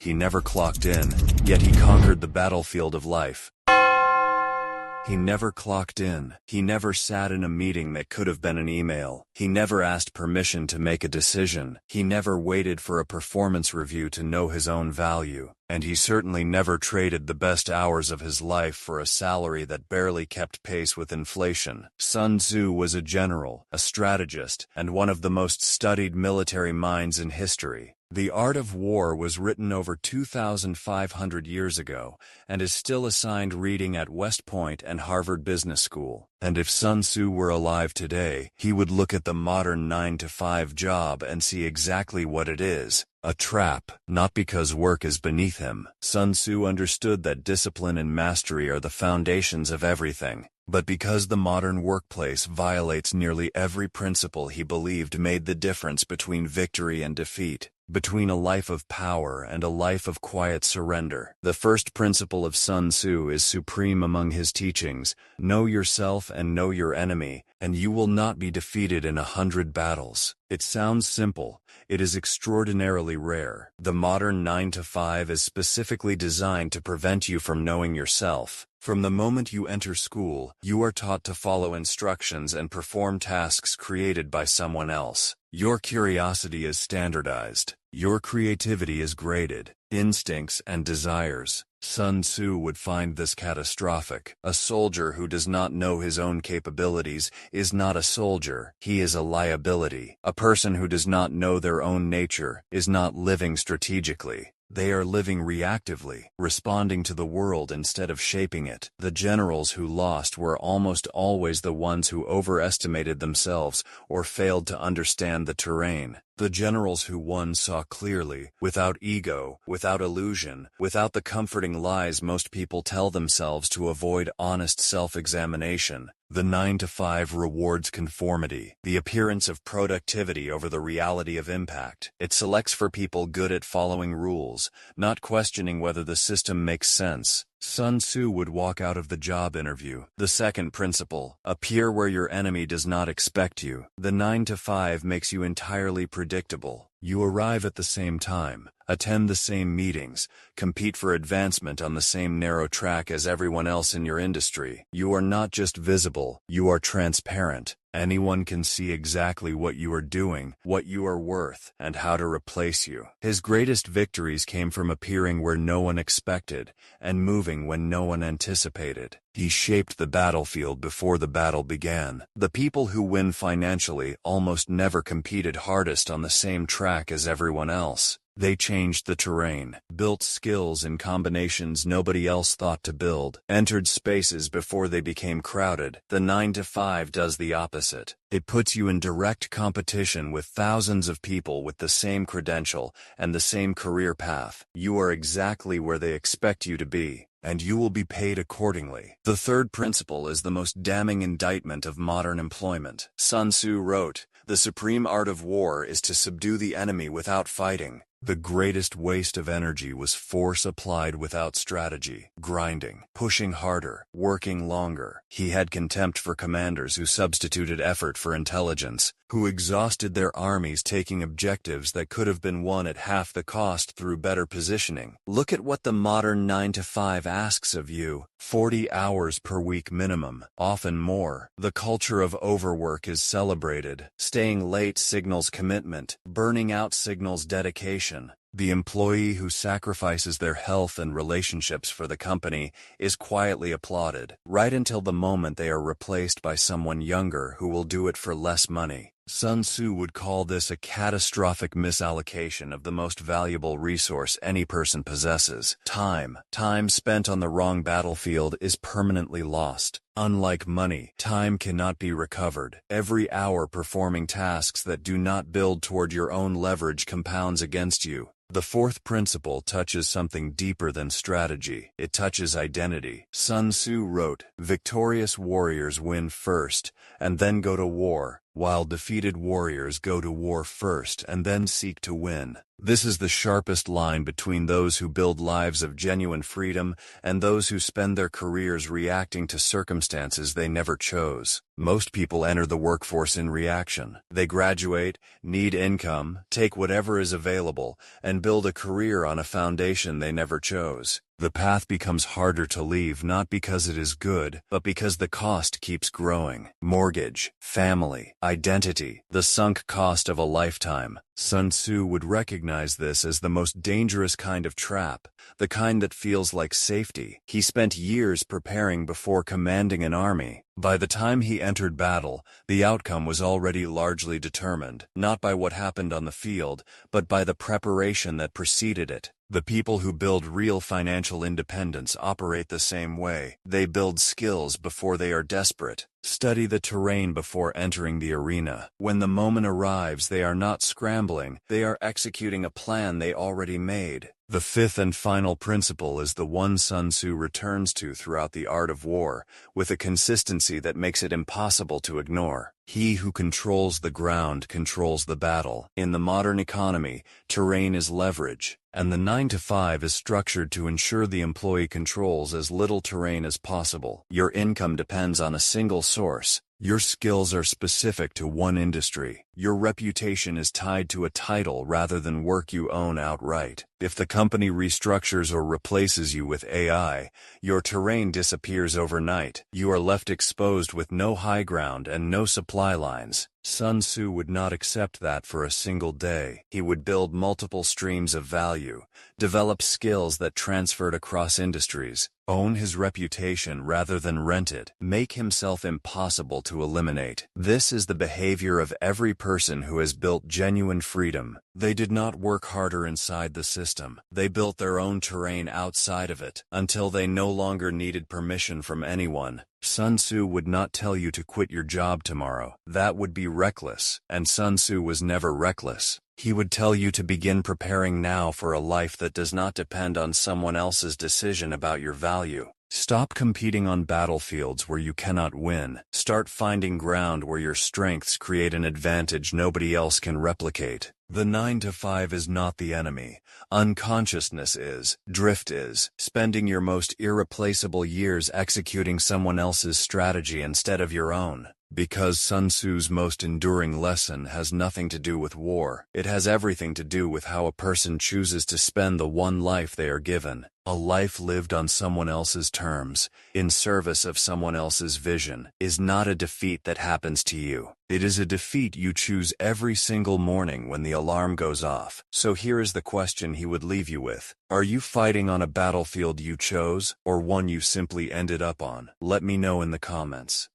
He never clocked in, yet he conquered the battlefield of life. He never clocked in. He never sat in a meeting that could have been an email. He never asked permission to make a decision. He never waited for a performance review to know his own value. And he certainly never traded the best hours of his life for a salary that barely kept pace with inflation. Sun Tzu was a general, a strategist, and one of the most studied military minds in history. The Art of War was written over 2,500 years ago, and is still assigned reading at West Point and Harvard Business School. And if Sun Tzu were alive today, he would look at the modern 9-to-5 job and see exactly what it is. A trap, not because work is beneath him. Sun Tzu understood that discipline and mastery are the foundations of everything, but because the modern workplace violates nearly every principle he believed made the difference between victory and defeat, between a life of power and a life of quiet surrender. The first principle of Sun Tzu is supreme among his teachings: know yourself and know your enemy, and you will not be defeated in 100 battles. It sounds simple. It is extraordinarily rare. The modern 9-to-5 is specifically designed to prevent you from knowing yourself. From the moment you enter school, you are taught to follow instructions and perform tasks created by someone else. Your curiosity is standardized. Your creativity is graded. Instincts and desires. Sun Tzu would find this catastrophic. A soldier who does not know his own capabilities is not a soldier. He is a liability. A person who does not know their own nature is not living strategically. They are living reactively, responding to the world instead of shaping it. The generals who lost were almost always the ones who overestimated themselves or failed to understand the terrain. The generals who won saw clearly, without ego, without illusion, without the comforting lies most people tell themselves to avoid honest self-examination. The 9-to-5 rewards conformity, the appearance of productivity over the reality of impact. It selects for people good at following rules, not questioning whether the system makes sense. Sun Tzu would walk out of the job interview. The second principle: appear where your enemy does not expect you. The 9-to-5 makes you entirely predictable. You arrive at the same time, attend the same meetings, compete for advancement on the same narrow track as everyone else in your industry. You are not just visible, you are transparent. Anyone can see exactly what you are doing, what you are worth, and how to replace you. His greatest victories came from appearing where no one expected, and moving when no one anticipated. He shaped the battlefield before the battle began. The people who win financially almost never competed hardest on the same track as everyone else. They changed the terrain, built skills in combinations nobody else thought to build, entered spaces before they became crowded. The 9-to-5 does the opposite. It puts you in direct competition with thousands of people with the same credential and the same career path. You are exactly where they expect you to be, and you will be paid accordingly. The third principle is the most damning indictment of modern employment. Sun Tzu wrote, "The supreme art of war is to subdue the enemy without fighting." The greatest waste of energy was force applied without strategy, grinding, pushing harder, working longer. He had contempt for commanders who substituted effort for intelligence, who exhausted their armies taking objectives that could have been won at half the cost through better positioning. Look at what the modern 9-to-5 asks of you: 40 hours per week minimum, often more. The culture of overwork is celebrated. Staying late signals commitment. Burning out signals dedication. The employee who sacrifices their health and relationships for the company is quietly applauded, right until the moment they are replaced by someone younger who will do it for less money. Sun Tzu would call this a catastrophic misallocation of the most valuable resource any person possesses: time. Time spent on the wrong battlefield is permanently lost. Unlike money, time cannot be recovered. Every hour performing tasks that do not build toward your own leverage compounds against you. The fourth principle touches something deeper than strategy. It touches identity. Sun Tzu wrote, "Victorious warriors win first, and then go to war, while defeated warriors go to war first and then seek to win." This is the sharpest line between those who build lives of genuine freedom and those who spend their careers reacting to circumstances they never chose. Most people enter the workforce in reaction. They graduate, need income, take whatever is available, and build a career on a foundation they never chose. The path becomes harder to leave not because it is good, but because the cost keeps growing. Mortgage, family, identity, the sunk cost of a lifetime. Sun Tzu would recognize this as the most dangerous kind of trap, the kind that feels like safety. He spent years preparing before commanding an army. By the time he entered battle, the outcome was already largely determined, not by what happened on the field, but by the preparation that preceded it. The people who build real financial independence operate the same way. They build skills before they are desperate. Study the terrain before entering the arena. When the moment arrives, they are not scrambling, they are executing a plan they already made. The fifth and final principle is the one Sun Tzu returns to throughout the art of war, with a consistency that makes it impossible to ignore. He who controls the ground controls the battle. In the modern economy, terrain is leverage, and the 9-to-5 is structured to ensure the employee controls as little terrain as possible. Your income depends on a single source. Your skills are specific to one industry. Your reputation is tied to a title rather than work you own outright. If the company restructures or replaces you with AI, your terrain disappears overnight. You are left exposed with no high ground and no supply lines. Sun Tzu would not accept that for a single day. He would build multiple streams of value, develop skills that transferred across industries, own his reputation rather than rent it, make himself impossible to eliminate. This is the behavior of every person who has built genuine freedom. They did not work harder inside the system. They built their own terrain outside of it, until they no longer needed permission from anyone. Sun Tzu would not tell you to quit your job tomorrow. That would be reckless, and Sun Tzu was never reckless. He would tell you to begin preparing now for a life that does not depend on someone else's decision about your value. Stop competing on battlefields where you cannot win. Start finding ground where your strengths create an advantage nobody else can replicate. The 9-to-5 is not the enemy. Unconsciousness is. Drift is. Spending your most irreplaceable years executing someone else's strategy instead of your own. Because Sun Tzu's most enduring lesson has nothing to do with war. It has everything to do with how a person chooses to spend the one life they are given. A life lived on someone else's terms, in service of someone else's vision, is not a defeat that happens to you. It is a defeat you choose every single morning when the alarm goes off. So here is the question he would leave you with. Are you fighting on a battlefield you chose, or one you simply ended up on? Let me know in the comments.